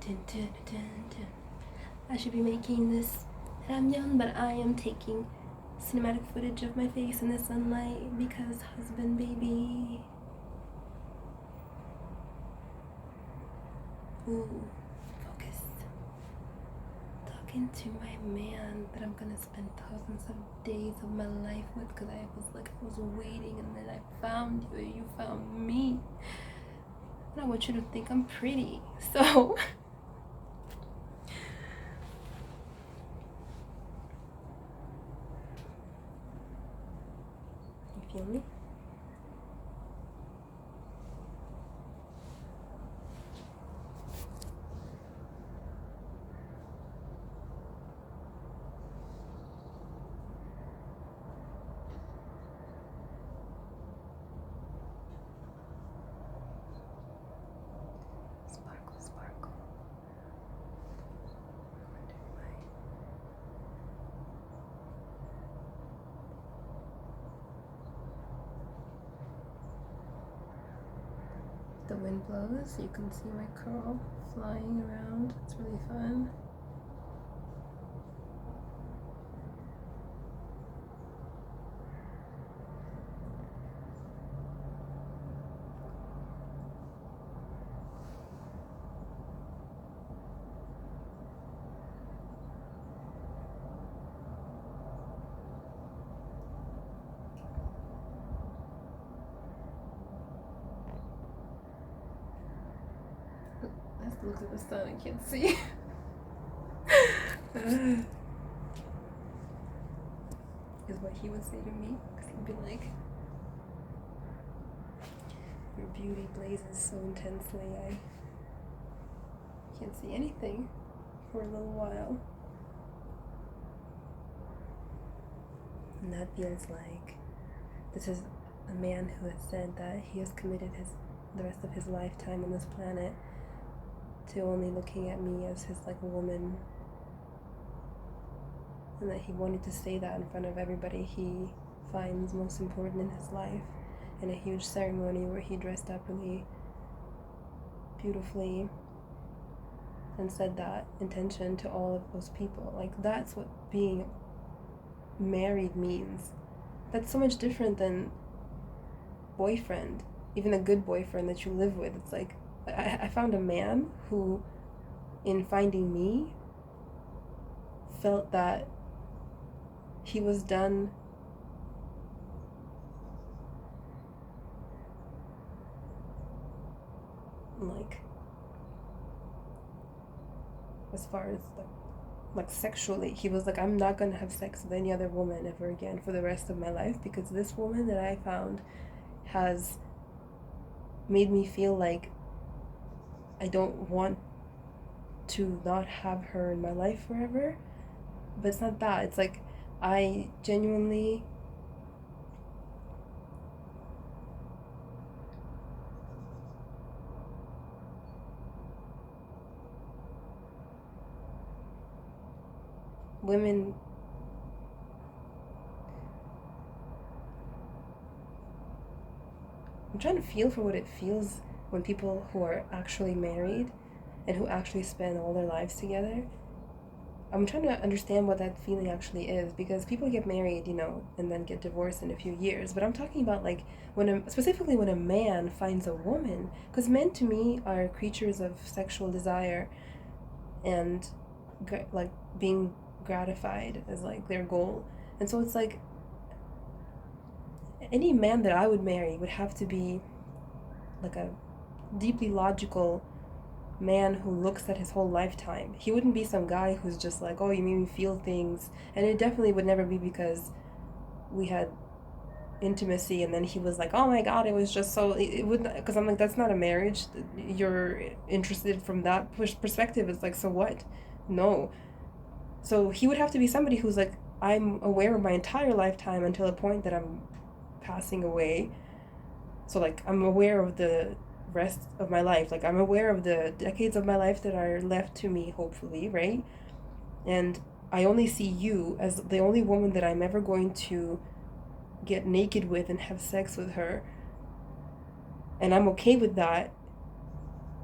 Dun, dun, dun, dun. I should be making this, and I'm young, but I am taking cinematic footage of my face in the sunlight because husband, baby. Ooh, focus. Talking to my man that I'm gonna spend thousands of days of my life with because I was waiting and then I found you and you found me. And I want you to think I'm pretty. So you feel me? Sparkle, sparkle. The wind blows, you can see my curl flying around. It's really fun. Let's look at the sun, I can't see. Is what he would say to me, because he'd be like, your beauty blazes so intensely, I can't see anything for a little while. And that feels like this is a man who has said that he has committed the rest of his lifetime on this planet to only looking at me as his woman, and that he wanted to say that in front of everybody he finds most important in his life in a huge ceremony where he dressed up really beautifully and said that intention to all of those people. That's what being married means. That's so much different than boyfriend, even a good boyfriend that you live with. It's like I found a man who, in finding me, felt that he was done as far as sexually. He was like, I'm not gonna have sex with any other woman ever again for the rest of my life because this woman that I found has made me feel like I don't want to not have her in my life forever. But it's not that. It's like I genuinely women I'm trying to feel for what it feels when people who are actually married and who actually spend all their lives together. I'm trying to understand what that feeling actually is, because people get married, and then get divorced in a few years. But I'm talking about specifically when a man finds a woman, because men to me are creatures of sexual desire and being gratified as their goal. And so it's like any man that I would marry would have to be a deeply logical man who looks at his whole lifetime. He wouldn't be some guy who's just like, oh, you made me feel things. And it definitely would never be because we had intimacy and then he was like, oh my god, it was just so, it wouldn't, because I'm like, that's not a marriage. You're interested from that perspective. It's like, so what? No. So he would have to be somebody who's like, I'm aware of my entire lifetime until a point that I'm passing away. So I'm aware of the rest of my life. I'm aware of the decades of my life that are left to me, hopefully, right? And I only see you as the only woman that I'm ever going to get naked with and have sex with her. And I'm okay with that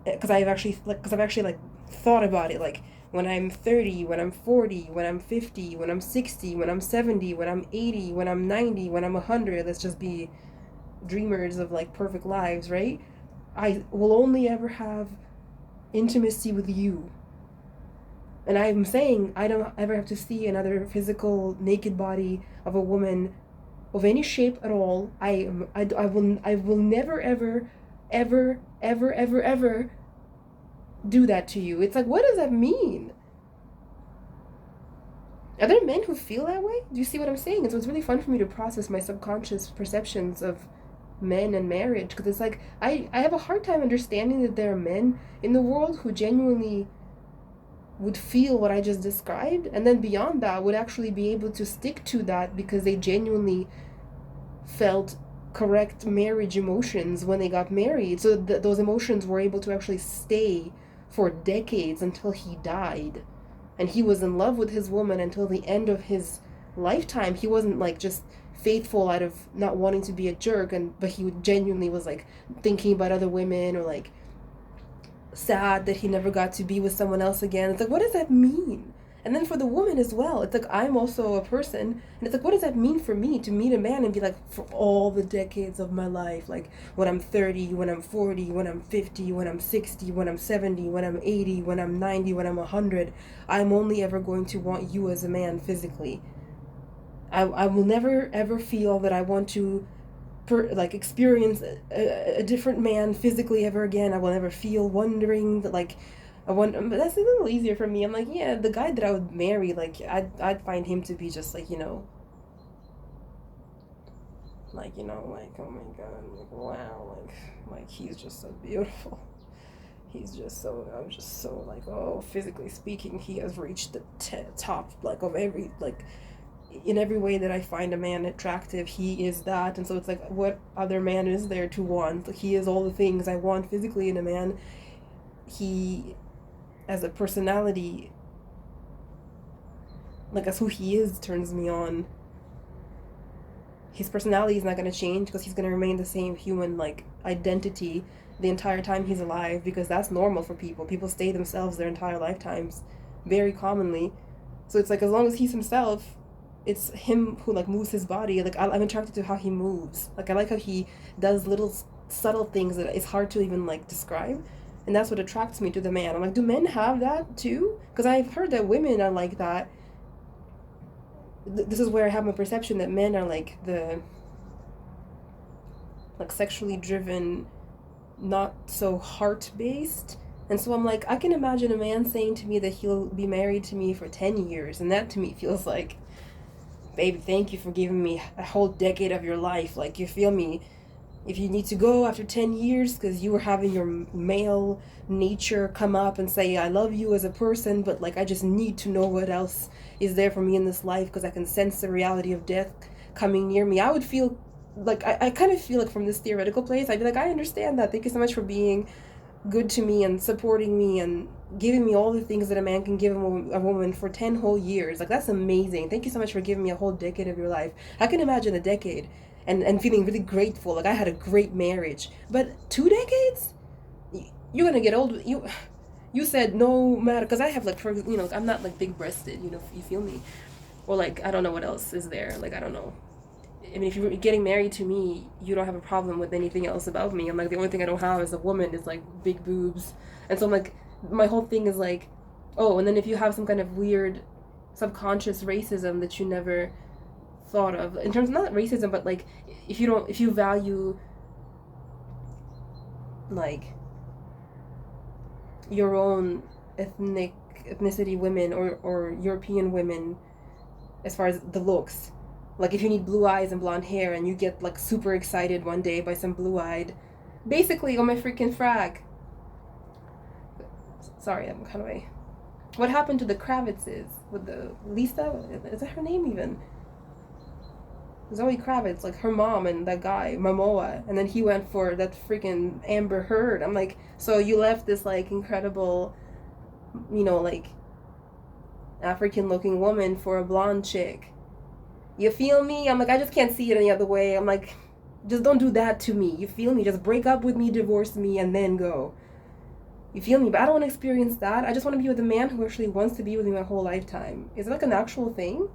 because I've actually thought about it. Like, when I'm 30, when I'm 40, when I'm 50, when I'm 60, when I'm 70, when I'm 80, when I'm 90, when I'm 100, let's just be dreamers of like perfect lives, right? I will only ever have intimacy with you. And I'm saying I don't ever have to see another physical naked body of a woman of any shape at all. I will never ever do that to you. It's like, what does that mean? Are there men who feel that way? Do you see what I'm saying? And so it's really fun for me to process my subconscious perceptions of men and marriage, because it's like I have a hard time understanding that there are men in the world who genuinely would feel what I just described, and then beyond that would actually be able to stick to that because they genuinely felt correct marriage emotions when they got married, so those emotions were able to actually stay for decades until he died. And he was in love with his woman until the end of his lifetime. He wasn't like just faithful out of not wanting to be a jerk, and but he genuinely was like thinking about other women, or like sad that he never got to be with someone else again. It's like, what does that mean? And then for the woman as well, it's like, I'm also a person, and it's like, what does that mean for me to meet a man and be like, for all the decades of my life, like when I'm 30, when I'm 40, when I'm 50, when I'm 60, when I'm 70, when I'm 80, when I'm 90, when I'm 100, I'm only ever going to want you as a man physically. I will never ever feel that I want to experience a different man physically ever again. I will never feel wondering that like I want. But that's a little easier for me. I'm like, yeah, the guy that I would marry, like I'd find him to be just like, like, oh my god, like, wow, like he's just so beautiful. He's just so, I'm just so like, oh, physically speaking, he has reached the top like of every like, in every way that I find a man attractive, he is that. And so it's like, what other man is there to want? Like, he is all the things I want physically in a man. He, as a personality, like as who he is, turns me on. His personality is not going to change because he's going to remain the same human like identity the entire time he's alive, because that's normal for people. People stay themselves their entire lifetimes, very commonly. So it's like, as long as he's himself, it's him who like moves his body. Like, I'm attracted to how he moves. Like, I like how he does little subtle things that it's hard to even like describe, and that's what attracts me to the man. I'm like, do men have that too? Because I've heard that women are like that. This is where I have my perception that men are like the like sexually driven, not so heart based. And so I'm like, I can imagine a man saying to me that he'll be married to me for 10 years, and that to me feels like, baby, thank you for giving me a whole decade of your life. Like, you feel me? If you need to go after 10 years because you were having your male nature come up and say, I love you as a person, but like, I just need to know what else is there for me in this life because I can sense the reality of death coming near me, I would feel like, I kind of feel like from this theoretical place, I'd be like, I understand that. Thank you so much for being good to me and supporting me and giving me all the things that a man can give a woman for 10 whole years. Like, that's amazing. Thank you so much for giving me a whole decade of your life. I can imagine a decade and feeling really grateful. Like, I had a great marriage. But 2 decades? You're gonna get old. You said no matter, because I have like, I'm not like big breasted, you feel me? Or like, I don't know what else is there. Like, I don't know. I mean, if you're getting married to me, you don't have a problem with anything else about me. I'm like, the only thing I don't have as a woman is like big boobs. And so I'm like, my whole thing is like, oh, and then if you have some kind of weird subconscious racism that you never thought of, in terms of not racism, but like, if you value like your own ethnicity women, or European women, as far as the looks, like if you need blue eyes and blonde hair and you get like super excited one day by some blue-eyed, basically on my freaking frag. Sorry, I'm kind of a. What happened to the Kravitzes with the Lisa? Is that her name even? Zoe Kravitz, like her mom and that guy Momoa, and then he went for that freaking Amber Heard. I'm like, so you left this like incredible, like African-looking woman for a blonde chick. You feel me? I'm like, I just can't see it any other way. I'm like, just don't do that to me. You feel me? Just break up with me, divorce me, and then go. You feel me? But I don't want to experience that. I just want to be with a man who actually wants to be with me my whole lifetime. Is it like an actual thing?